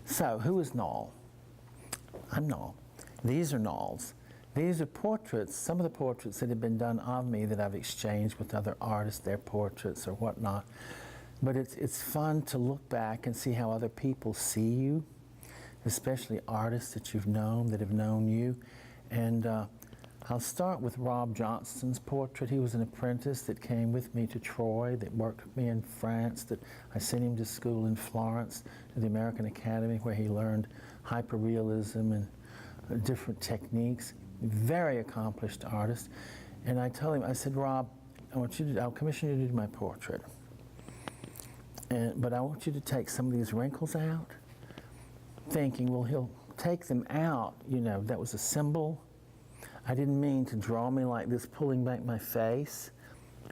So, who is Nall? I'm Nall. These are Nall's. These are portraits, some of the portraits that have been done of me that I've exchanged with other artists, their portraits or whatnot. But it's fun to look back and see how other people see you, especially artists that you've known, that have known you. And I'll start with Rob Johnston's portrait. He was an apprentice that came with me to Troy, that worked with me in France, that I sent him to school in Florence, to the American Academy, where he learned hyperrealism and different techniques. Very accomplished artist. And I told him, I said, Rob, I'll commission you to do my portrait. But I want you to take some of these wrinkles out. Thinking, well, he'll take them out, you know, that was a symbol. I didn't mean to draw me like this, pulling back my face,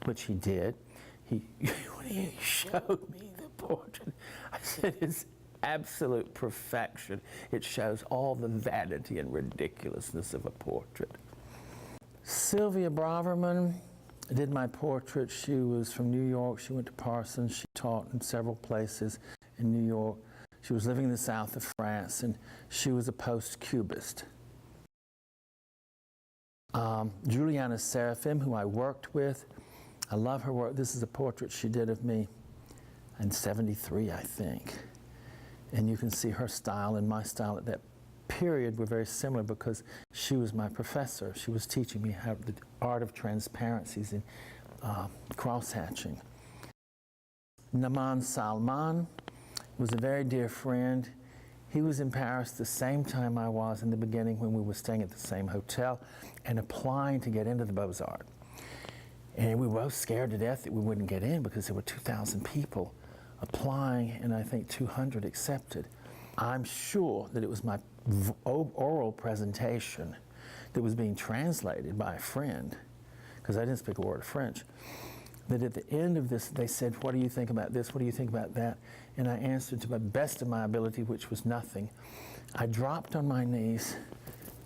which he did. When he showed me the portrait, I said, it's absolute perfection. It shows all the vanity and ridiculousness of a portrait. Sylvia Braverman did my portrait. She was from New York. She went to Parsons. She taught in several places in New York. She was living in the south of France, and she was a post-Cubist. Juliana Seraphim, who I worked with, I love her work. This is a portrait she did of me in '73, I think. And you can see her style and my style at that period were very similar because she was my professor. She was teaching me how the art of transparencies and cross-hatching. Naman Salman was a very dear friend. He was in Paris the same time I was in the beginning when we were staying at the same hotel and applying to get into the Beaux-Arts. And we were both scared to death that we wouldn't get in because there were 2,000 people applying and I think 200 accepted. I'm sure that it was my oral presentation that was being translated by a friend, because I didn't speak a word of French, that at the end of this they said, what do you think about this, what do you think about that? And I answered to the best of my ability, which was nothing. I dropped on my knees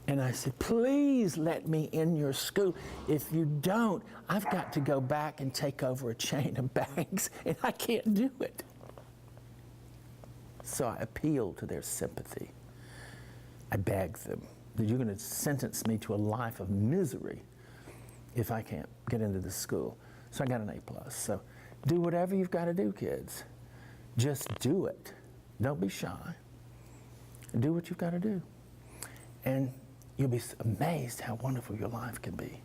and I said, please let me in your school. If you don't, I've got to go back and take over a chain of banks and I can't do it. So I appealed to their sympathy. I begged them that you're going to sentence me to a life of misery if I can't get into this school. So I got an A+. So do whatever you've got to do, kids. Just do it. Don't be shy. Do what you've got to do. And you'll be amazed how wonderful your life can be.